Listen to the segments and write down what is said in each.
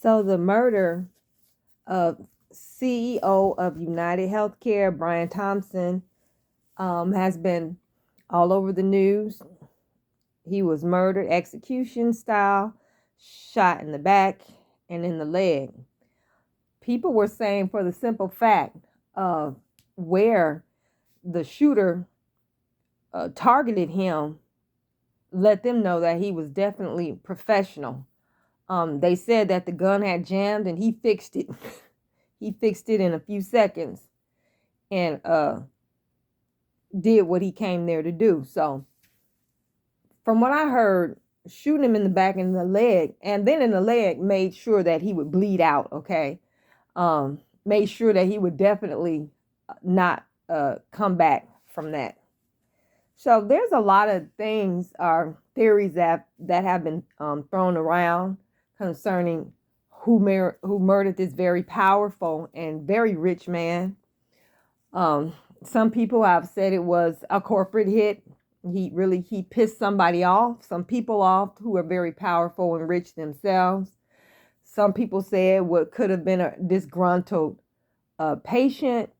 So the murder of CEO of United Healthcare, Brian Thompson, has been all over the news. He was murdered execution style, shot in the back and in the leg. People were saying for the simple fact of where the shooter targeted him, let them know that he was definitely professional. They said that the gun had jammed and he fixed it. He fixed it in a few seconds and did what he came there to do. So, from what I heard, shooting him in the back and the leg, and then in the leg, made sure that he would bleed out. Okay, made sure that he would definitely not come back from that. So there's a lot of things or theories that have been thrown around concerning who murdered this very powerful and very rich man. Some people have said it was a corporate hit. He pissed somebody off, some people off who are very powerful and rich themselves. Some people said what could have been a disgruntled patient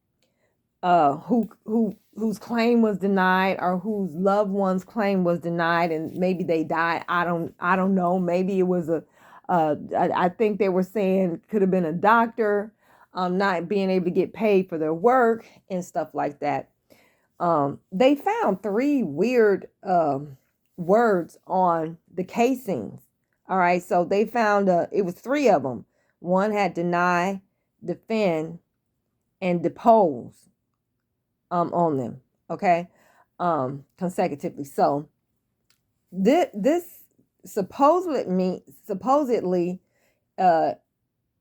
whose claim was denied, or whose loved one's claim was denied, and maybe they died. I don't know. Maybe it was I think they were saying could have been a doctor not being able to get paid for their work and stuff like that. They found three weird words on the casings. All right, so they found it was three of them. One had deny, defend, and depose on them. Okay, consecutively. So this supposedly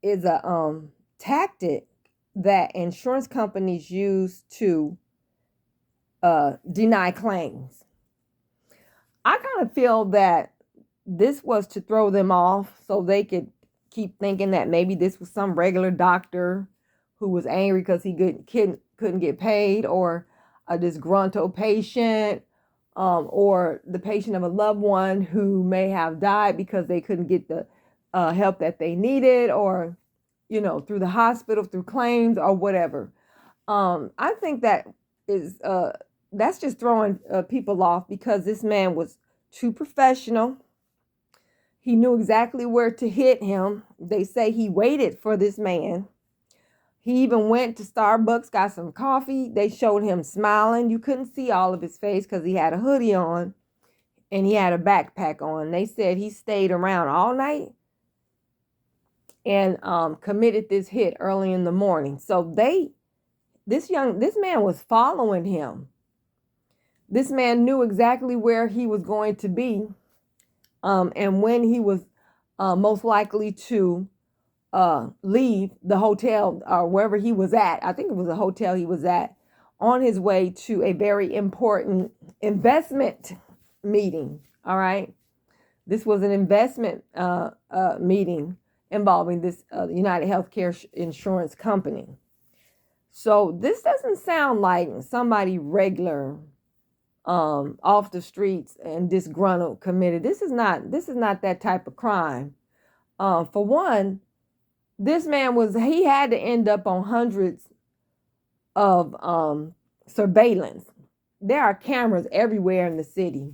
is a tactic that insurance companies use to deny claims. I kind of feel that this was to throw them off so they could keep thinking that maybe this was some regular doctor who was angry because he couldn't get paid, or a disgruntled patient, or the patient of a loved one who may have died because they couldn't get the help that they needed, or through the hospital, through claims, or whatever. I think that is that's just throwing people off, because this man was too professional. He knew exactly where to hit him. They say he waited for this man. He even went to Starbucks, got some coffee. They showed him smiling. You couldn't see all of his face because he had a hoodie on and he had a backpack on. They said he stayed around all night and committed this hit early in the morning. So this man was following him. This man knew exactly where he was going to be, and when he was most likely to leave the hotel or wherever he was at. I think it was a hotel he was at, on his way to a very important investment meeting. All right. This was an investment meeting involving this United Healthcare insurance company. So this doesn't sound like somebody regular off the streets and disgruntled committed. This is not that type of crime. For one, this man he had to end up on hundreds of surveillance. There are cameras everywhere in the city.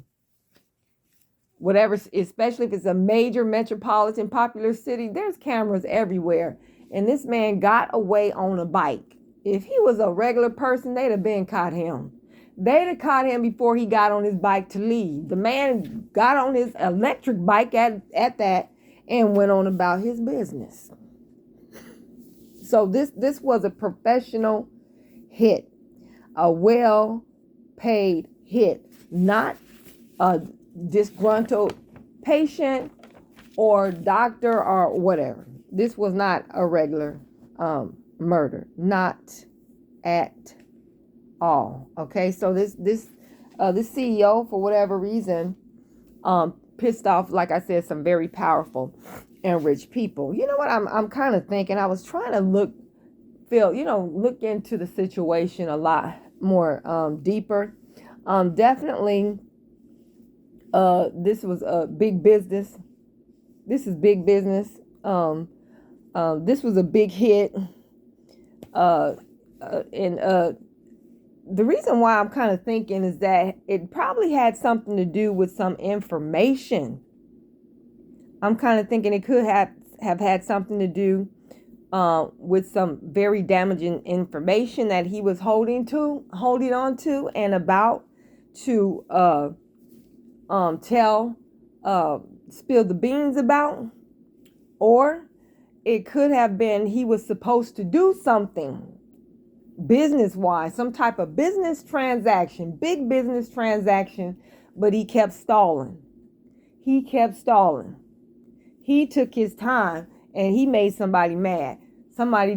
Whatever, especially if it's a major metropolitan popular city, there's cameras everywhere. And this man got away on a bike. If he was a regular person, they'd have been caught him. They'd have caught him before he got on his bike to leave. The man got on his electric bike at that and went on about his business. So this was a professional hit, a well-paid hit, not a disgruntled patient or doctor or whatever. This was not a regular murder, not at all. Okay, so this CEO, for whatever reason, pissed off, like I said, some very powerful and rich people. You know what I'm kind of thinking? I was trying to look into the situation a lot more deeper. Definitely this was a big business. This is big business. This was a big hit. And the reason why I'm kind of thinking is that it probably had something to do with some information. I'm kind of thinking it could have had something to do with some very damaging information that he was holding on to, and about to spill the beans about. Or it could have been he was supposed to do something business-wise, some type of business transaction, big business transaction, but he kept stalling. He took his time, and he made somebody mad. Somebody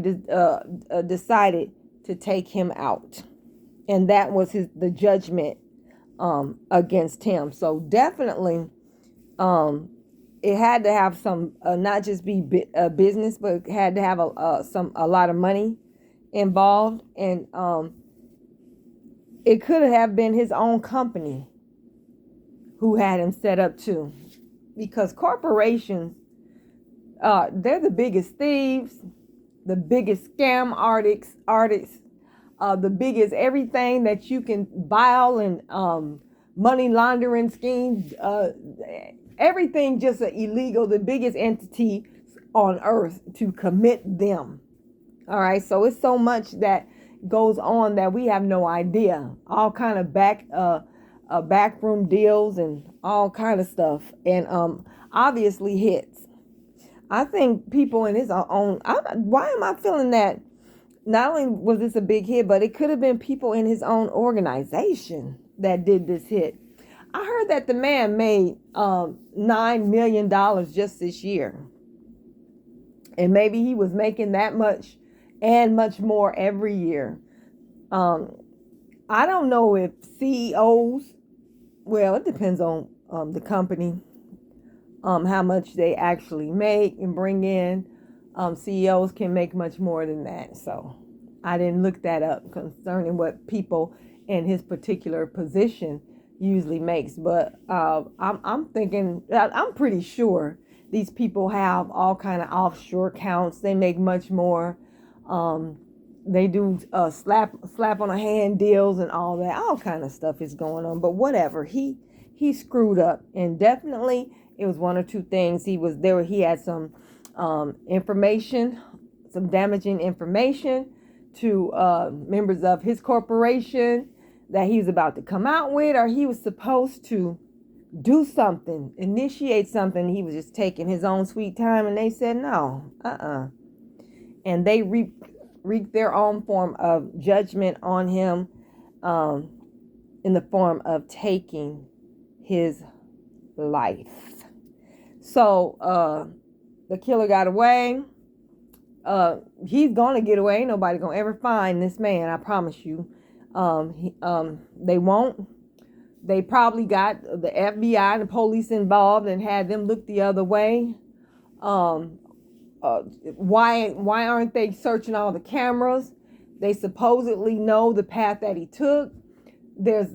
decided to take him out, and that was the judgment against him. So definitely, it had to have some, not just be business, but it had to have a lot of money involved, and it could have been his own company who had him set up too, because corporations, they're the biggest thieves, the biggest scam artists, the biggest everything that you can file, and money laundering schemes, everything just illegal, the biggest entity on earth to commit them. All right, so it's so much that goes on that we have no idea. All kind of backroom deals and all kind of stuff, and obviously hits. I think people in his own. Why am I feeling that? Not only was this a big hit, but it could have been people in his own organization that did this hit. I heard that the man made $9 million just this year, and maybe he was making that much and much more every year. I don't know if CEOs, well, it depends on the company, how much they actually make and bring in. CEOs can make much more than that. So I didn't look that up concerning what people in his particular position usually makes. But I'm thinking, I'm pretty sure these people have all kind of offshore accounts. They make much more. They do slap on a hand deals and all that. All kind of stuff is going on. But whatever, he screwed up, and definitely it was one or two things. He had some information, some damaging information to members of his corporation that he was about to come out with, or he was supposed to do something, initiate something. He was just taking his own sweet time, and they said no, and they wreaked their own form of judgment on him, in the form of taking his life. So the killer got away. He's gonna get away. Ain't nobody gonna ever find this man, I promise you. They won't. They probably got the FBI and the police involved and had them look the other way. Why aren't they searching all the cameras? They supposedly know the path that he took. There's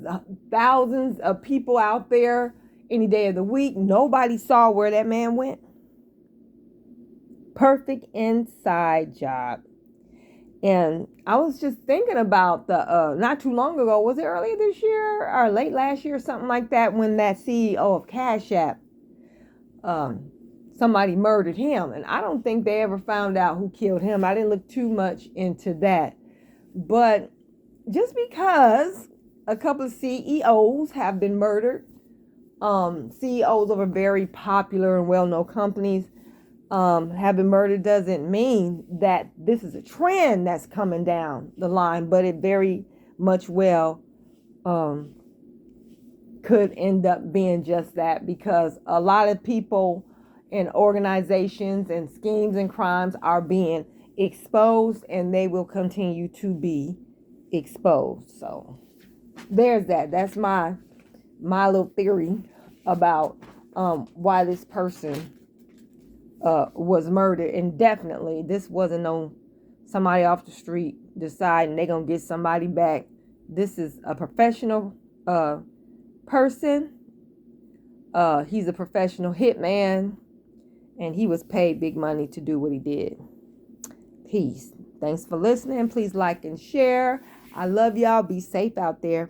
thousands of people out there any day of the week. Nobody saw where that man went. Perfect inside job. And I was just thinking about the not too long ago, was it earlier this year or late last year, something like that, when that CEO of Cash App, somebody murdered him. And I don't think they ever found out who killed him. I didn't look too much into that. But just because a couple of CEOs have been murdered, CEOs of a very popular and well-known companies have been murdered, doesn't mean that this is a trend that's coming down the line, but it very much well could end up being just that, because a lot of people and organizations and schemes and crimes are being exposed, and they will continue to be exposed. So there's that. That's my little theory about why this person was murdered. And definitely this wasn't no somebody off the street deciding they're gonna get somebody back. This is a professional person. He's a professional hitman, and he was paid big money to do what he did. peace. Thanks for listening. Please like and share. I love y'all. Be safe out there.